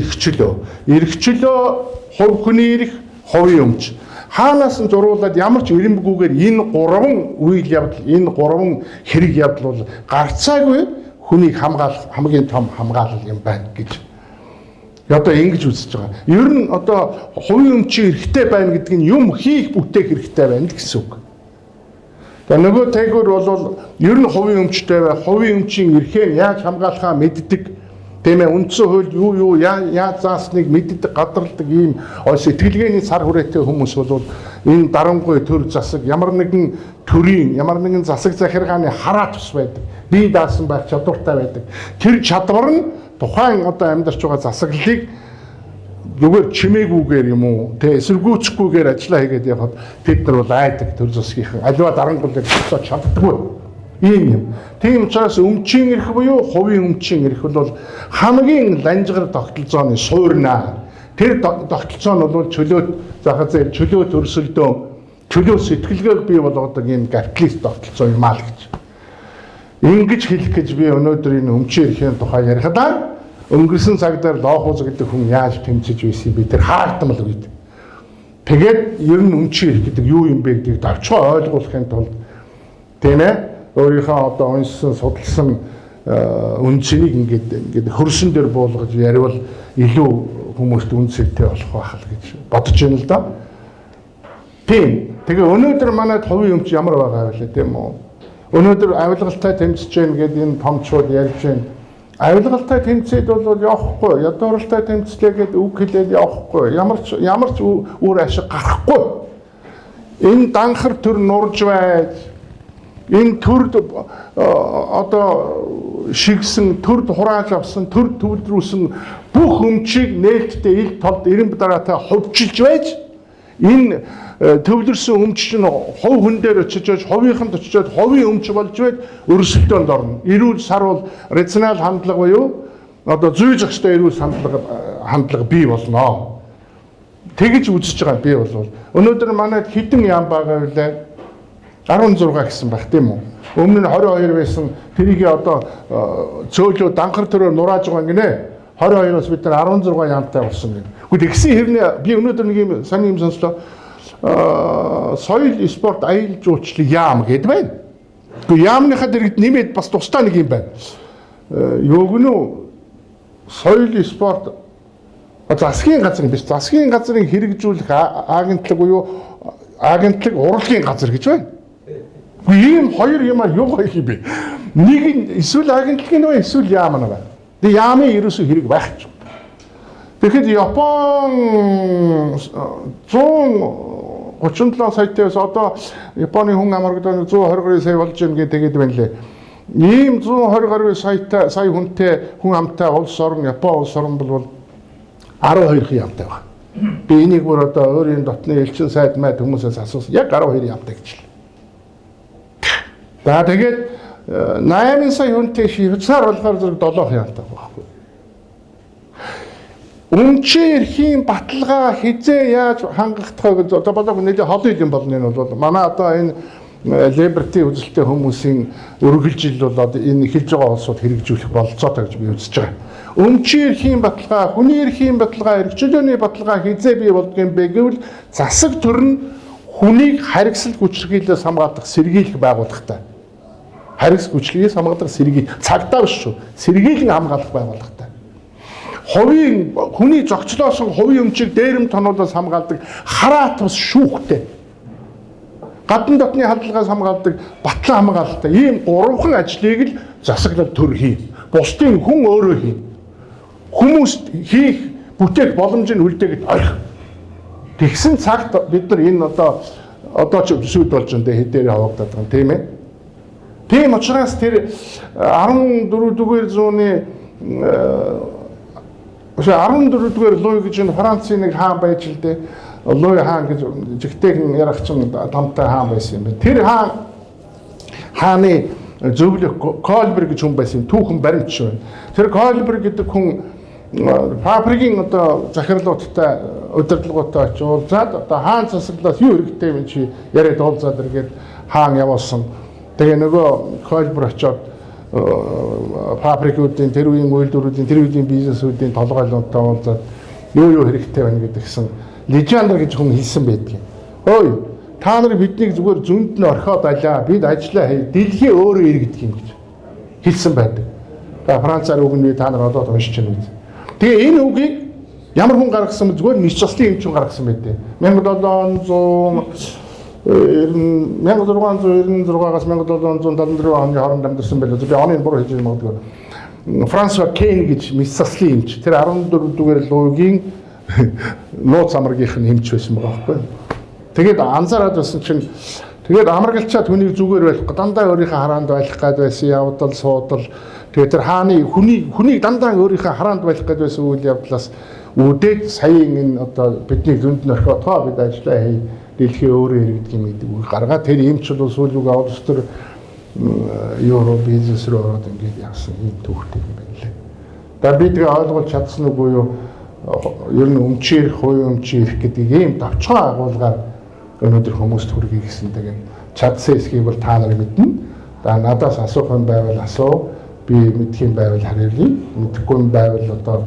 эрхчлөө, хувь хүний эрх, хувийн өмч. Хаанаас нь зуруулаад ямар ч ирэмбгүйгээр энэ 3 үйл явдал, энэ 3 хэрэг явдал бол гарцаагүй хүнийг хамгаалах хамгийн том хамгаалал юм байна гэж. Одоо ингэж үзэж байгаа. Ер нь одоо хувийн өмчийн эрхтэй байна гэдэг нь юм хийх бүтээх эрхтэй байна гэсэн үг. За нөгөө тайгуур бол ер нь хувийн өмчтэй бай, хувийн өмчийн эрхээ яаж хамгаалахаа мэддэг. Тийм ээ, үндсэн хууль юу яаж заасныг мэддэг, гадарладаг ийм сэтгэлгээний цар хүрээтэй хүмүүс бол энэ дарангуй төр засаг ямар нэгэн төрийн, ямар нэгэн засаг захиргааны хараа тус байдаг. Бие даасан байх чадвартай байдаг. Тэр чадвар нь тухайн одоо амьдарч байгаа засаглалыг зүгээр чимээгүйгээр юм уу, тэ эсэргүүцэхгүйгээр ажиллаа хийгээд явхад тэд нар бол айдаг төр засгийнхан аливаа дарангуулыг цоцож чаддаггүй. Ийм юм. Тийм учраас өмчийн эрх буюу хувийн өмчийн эрх бол хамгийн ланжгар тогтолцооны суурнаа. Тэр тогтолцоо нь бол чөлөөт өрсөлдөөн, чөлөө сэтгэлгээг бий болгодог ийм капиталист тогтолцоо юм аа л гэж. Ингэж хэлэх гэж би өнөөдөр энэ өмчийн эрхийн тухай ярихадаа өнгөрсөн цаг дээр лоохууз гэдэг хүн яаж тэмцэж байсан би тэр хаагдмал үед. Тэгээд ер нь өмчийн эрх гэдэг юу юм бэ гэдгийг давчгаа ойлгуулахын тулд тийм ээ өөрийнхөө одоо уншсан, судалсан үнцнийг ингээд хөрсөн дээр буулгаж яривал илүү хүмүүст үнцэлтэй болох байх л гэж бодож байна л да. Тийм. Тэгээ өнөөдөр манайд хувийн өмч ямар байгаа вэ тийм үү? Өнөөдөр авилгалтай тэмцэж гэн гэдэг энэ томчууд ярьж байна. Авилгалтай тэмцээд бол явахгүй, ядууралтай тэмцлээ гэдэг үг хэлээд явахгүй. Ямар ч үр ашиг гарахгүй. Энэ данхар төр нурж байж энэ төрд одоо шигсэн, төр хурааж авсан, төр төвлөрүүлсэн бүх өмчийг нээлттэй ил толд эрен дараатай хувьчилж байж энэ төвлөрсөн өмч нь хов хүн дээр очиж, ховынханд очиж, ховын өмч болж байж өрсөлдөөнд орно. Эрүүл сар бол рационал хандлага буюу одоо зүйж ахтай эрүүл хандлага бий болно. Тэгж үзэж байгаа би бол өнөөдөр манайд хэдэн яам байгаа вэ? 16 гэсэн баг тийм үү? Өмнө нь 22 байсан. Тэрийг одоо цөөлөө данхар төрөөр нурааж байгаа гинэ. 22-оос бид нар 16 яамтай болсон гэнэ. Гэхдээ тэгсэн хэрнээ би өнөөдөр нэг юм сони юм сонслоо. Соёл спорт аял жуулчлал яам гэдэг байна. Гэхдээ яамныхаа дэргэд нэмээд бас тусдаа нэг юм байна. Юу гэнэ соёл спорт засгийн газар биш. Засгийн газрыг хэрэгжүүлэх агентлаг буюу агентлаг урлагийн газар гэж байна. Ийм хоёр юмар юу байх юм бэ? Нэг нь эсвэл агентлаг нь эсвэл яам нь байна. Тэгээ яамын ерөөсөө хэрэг байх ч. Тэгэхэд Япон 137 саятай одоо Японы хүн амрагдсан 120 сая болж байна гэдэг байна лээ. Ийм 120 сая хүнтэй хүн амтай улс орн Япон улс орн бол 12 яамтай байна. Би энийг бүр одоо өөрийн дотны элчин сайд мэд хүмүүсээс асуусан. Яг 12 яамтай гэж л. За тэгээд 8 сая хүнтэй Швейцар болохоор зэрэг 7 яамтай байхгүй. Өмчийн эрхийн баталгаа хизээ яаж хангагдах вэ гэж одоо болоог нэлээд холын юм болно энэ бол манай одоо энэ Liberty үзэлтэй хүмүүсийн өргөлжил бол одоо энэ хэлж байгаа улсууд хэрэгжүүлэх бололцоотой гэж би үзэж байгаа. Өмчийн эрхийн баталгаа, хүний эрхийн баталгаа, эрхчлөөний баталгаа хизээ бий болдгийм бэ гэвэл засаг төр нь хүнийг харгасал хүчирхийлээс хамгаалах сэргийлэх байгууллагатай. Харгас хүчлээс хамгаалах сэргийл цагдаа биш шүү. Сэргийлэн хамгаалах байгууллагатай. Ховын хүний зогчлоосон ховын өмчийг дээрэм тоноолоос хамгаалдаг хараат бас шүүхтэй. Гадна дотны халдлагаас хамгаалдаг батлан хамгаалалттай ийм гурван ажлыг л засаглал төр хий. Бусдын хүн өөрөө хий. Хүмүүст хийх бүтээх боломжийг үлдээгээд ойх. Тэгсэн цагт бид нар энэ одоо ч өсөд болж энэ хэдээр хавагдаад байгаа юм тийм ээ. Тийм учраас тэр 14-р зууны 14-р Луи гэж энэ Францын нэг хаан байж л дээ. Луи хаан гэж жигтэйхэн ярах чинь тамтай хаан байсан юм байна. Тэр хааны зөвлөх Колбер гэж хүн байсан. Түүхэн баримтч байна. Тэр Колбер гэдэг хүн фабрикийн одоо захирлуудтай удирдлагуудтай очиулзаад одоо хаан засаглаас юу хэрэгтэй вэ чи яриад уулзаад иргээд хаан явуулсан. Тэгээ нөгөө Колбер очиод фабрикуудын тэр үеийн үйлдвэрүүдийн тэр үеийн бизнесүүдийн толгойлонтой уулзаад юу хэрэгтэй байна гэдгсэн лежендер гэж хүн хэлсэн байдгийг. Ой та нар биднийг зүгээр зөнд нь орхиод алаа. Бид ажиллаа хий. Дэлхий өөрөө иргэдэг юм гэж хэлсэн байдаг. За Францаар үг нь та нар одоо уншиж байна үү. Тэгээ энэ үгийг ямар хүн гаргасан бэ? Зүгээр нис цослын эмчүүн гаргасан байдээ. 1696-аас 1774 оны хооронд амьдарсан байлаа. Би оны буруу хэлж магадгүй. Франсуа Кейн гэж нис цослын эмч. Тэр 14-р Луигийн нууц амрагийнх нь эмч байсан байгаа байхгүй. Тэгээд анзаараад байсан чинь тэгээд амрагалчаад хүнийг зүгээр байхгүй дандаа өөрийнхөө хараанд байх гээд байсан явдал суудал тэгээд тэр хааны хүнийг дандаа өөрийнхөө хараанд байх гээд байсан үйл явдлаас үүдээд саяын энэ одоо бидний зөнд нь орхиотоо бид ажиллаа хий дэлхий өөрөө иргэдэг юм гэдэг үг гаргаа тэр эмч бол сүүлүүгээ улс төр евро бизнес рүү ороод ингээд явсан ийм түүхтэй юм байна лээ. За би тэгээ ойлгуулж чадсан уу юу ер нь өмчийн хувийн өмчийн ирэх гэдэг ийм давчхан агуулгаар өнөөдөр хүмүүст хүргэе гэсэн тэгээд чадсан эсхийг бол та нар мэднэ. За надаас асуух юм байвал асуу. Би мэдх юм байвал хариулъя. Мэдэхгүй юм байвал одоо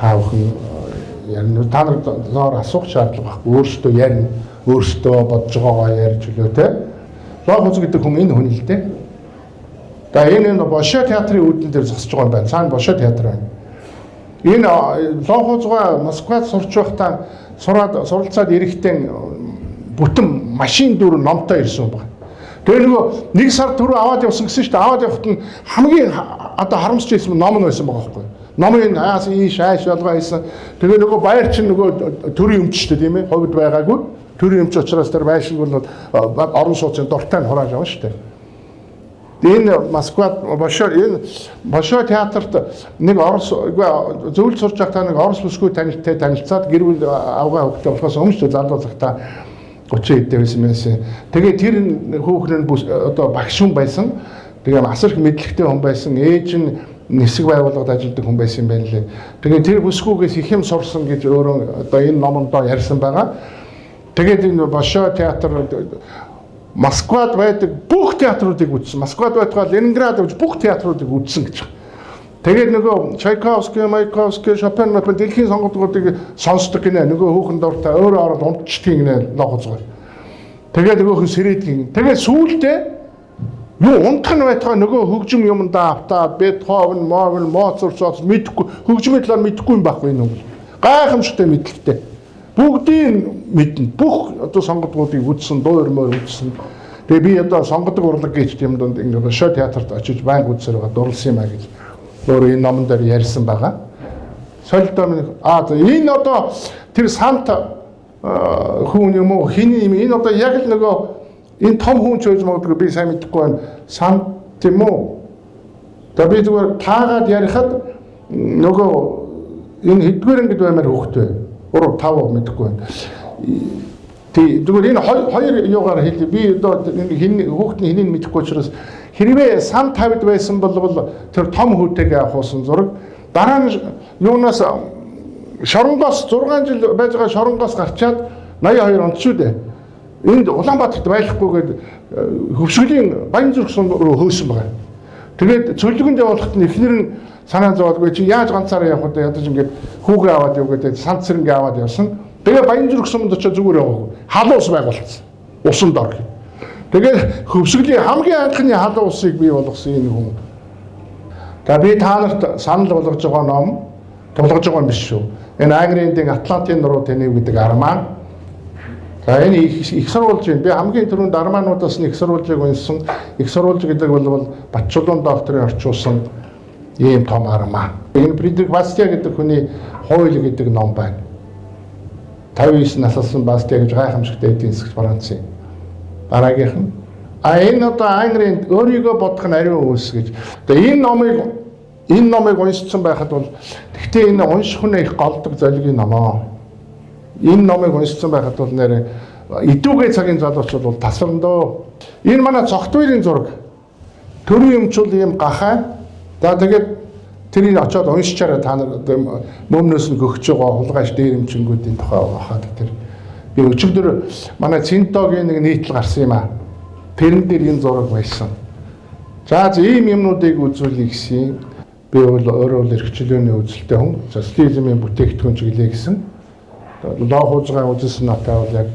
та бүхэн ярина. Та нар асуух шаардлага байхгүй. Өөрсдөө ярина. Өөрсдөө бодож байгаагаа ярьж үлээ те. Логоц гэдэг хүн энэ хүн л дээ. За энэ Бошо театрын үүдэн дээр зогсож байгаа юм байна. Цаана Бошо театр байна. Энэ Логоцгаа Москвад сурч байхдаа суралцаад ирэхдээ бүтэн машин дүр номтой ирсэн баг. Тэгээ нөгөө нэг сар түрүү аваад явсан гэсэн шүү дээ. Аваад явахт нь хамгийн одоо харамсч байсан ном нь байсан байгаа байхгүй. Номын аас ийш ааш ялгаа хийсэн. Тэгээ нөгөө баяр чинь нөгөө төрийн өмч шүү дээ тийм ээ. Ховд байгаагүй. Төрийн өмч учраас тэр байшин бол орон сууцын дуртай нь хурааж авна шүү дээ. Энэ Москвад Большой театрт нэг орос зөвлөлт сурч байхдаа нэг орос бүсгүй танилттай танилцаад гэр бүл авгаа хөвгтэй болохоос өмнө залуу цагтаа 30 эдээ байсан. Тэгээ тэр хүүхэн нь одоо багш хүн байсан. Тэгээ асар их мэдлэгтэй хүн байсан. Ээж нь нисэг байгууллагад ажилладаг хүн байсан юм байна лээ. Тэгээ тэр бүсгүйгээс их юм сурсан гэж өөрөө одоо энэ номондоо ярьсан байгаа. Тэгээд энэ Большой театр Москвад байдаг бүх театруудыг үзсэн. Москвад байтугай Ленинград гэж бүх театруудыг үзсэн гэж. Тэгээд нөгөө Чайковский, Маяковский, Шопен, дэлхийн сонгодлогуудыг сонсдог гинэ. Нөгөө хүүхэн дуртай өөрөө ороод унтчдаг гинэ логоцгоо. Тэгээд нөгөөх нь сэрээдгийн. Тэгээд сүүлдээ юу унтах нь байтугай нөгөө хөгжим юмдаа автаад Бетховен, Моцарт мэдхгүй хөгжмийн талаар мэдхгүй юм байхгүй энэ юм. Гайхамшигтай мэдлэгтэй. Бүгдийг мэднэ. Бүх одоо сонгодлогуудыг үзсэн, дуу өрмөөр үзсэн. Тэгээ би одоо сонгодог урлаг гэж юм донд ингээд Большой театрт очиж байнг үзсээр байгаа дурлсан юм а гэж өөрөө энэ номон дээр ярьсан байгаа. Солидом энэ одоо тэр сант хүн юм уу хин юм энэ одоо яг л нөгөө энэ том хүн ч байж магадгүй би сайн мэдэхгүй байна. Сант юм уу? Тэгээ би зүгээр таагаад ярихад нөгөө энэ хэдгээр ингэж баймаар хөхтэй. 3-5 мэдэхгүй байна. Зүгээр энэ хоёр юугаар хэлээ. Би одоо энэ хүүхдний хэнийг мэдэхгүй учраас хэрвээ сан тавьд байсан бол тэр том хүүтэйг авах уусан зураг дараа нь юунаас шоронгоос 6 жил байж байгаа шоронгоос гарчаад 82 онд шүү дээ. Энд Улаанбаатарт байхгүйгээд хөвшгөлийн Баянзүрх сум руу хөөсөн байгаа. Тэгээд цөлгөнд явуулахад нь эхнэр нь санаа зовоодгүй чи яаж ганцаараа явах вэ? Ядаж ингээд хүүгээ аваад явгээд сант сэрэнгээ аваад явсан. Тэгээ Баянзүрх сумд очиж зүгээр яваагүй. Халуус байгуулсан. Усан дор. Тэгээд хөвсгөлийн хамгийн анхны халуун усыг бий болгосон энэ хүн. За би та нарт санал болгож байгаа ном тулгаж байгаа юм биш шүү. Энэ Английн Атлантын нуруу тэнэв гэдэг арман. За энэ их сурвалж байна. Би хамгийн түрүүнд армануудаас нэг их сурвалжийг уншсан. Их сурвалж гэдэг бол Батчулуун докторын орчуулсан ийм том арман. Энэ Фридрих Бастиа гэдэг хүний хууль гэдэг ном байна. 59 наслсан Бастиа гэж гайхамшигтай эдийн засгч Францын. Дараагийнх нь энэ одоо Английн өөрийгөө бодох нь ариун үйлс гэж. Тэгээ энэ номыг уншсан байхад бол гэхдээ энэ унших нь их голдог золигийн номоо. Энэ номыг уншсан байхад бол нэр идүүгээ цагийн залуучууд бол тасрандоо. Энэ манай цогтвэрийн зураг. Төрийн өмчүүл юм гахаа. За тэгээд тэрийг очиод уншичаараа та нар мөмнөөс нь гөгч байгаа хулгайш дээр эмчингүүдийн тухай хаад тэр би өчигдөр манай Цинтогийн нэг нийтлэл гарсан юм аа. Тэрэн дээр энэ зураг байсан. За ийм юмнуудыг үзүүлэх гэсэн би бол өөрөө эрхчлөөний үзэлтэй хүн социализмын бүтээгдэхүүн чиглэлээ гэсэн лоо хуучгаа үзсэн натаа бол яг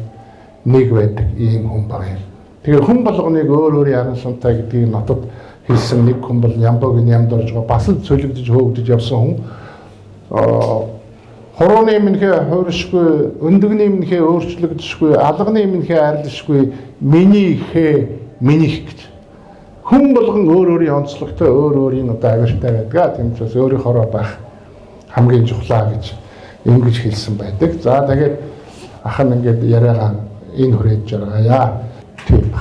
нэг байдаг ийм хүн баг юм. Тэгэхээр хүн болгоныг өөр яран сунтай гэдгийг натад хэлсэн нэг хүн бол Ямбогийн ямд орж байгаа бас л цөлөгдөж хөөгдөж явсан хүн. Хорооны минхээ хууршгүй, өндөгний минхээ өөрчлөгдөшгүй, алганы минхээ арилшгүй, минийх гэж. Хүн болгон өөрийн онцлогтой өөрийн одоо авиртай байдаг. Тийм учраас өөрийнхоороо байх хамгийн чухлаа гэж ингэж хэлсэн байдаг. За тэгээд ах нь ингээд яриагаа энэ хүрээж байгаа яа. Тийм.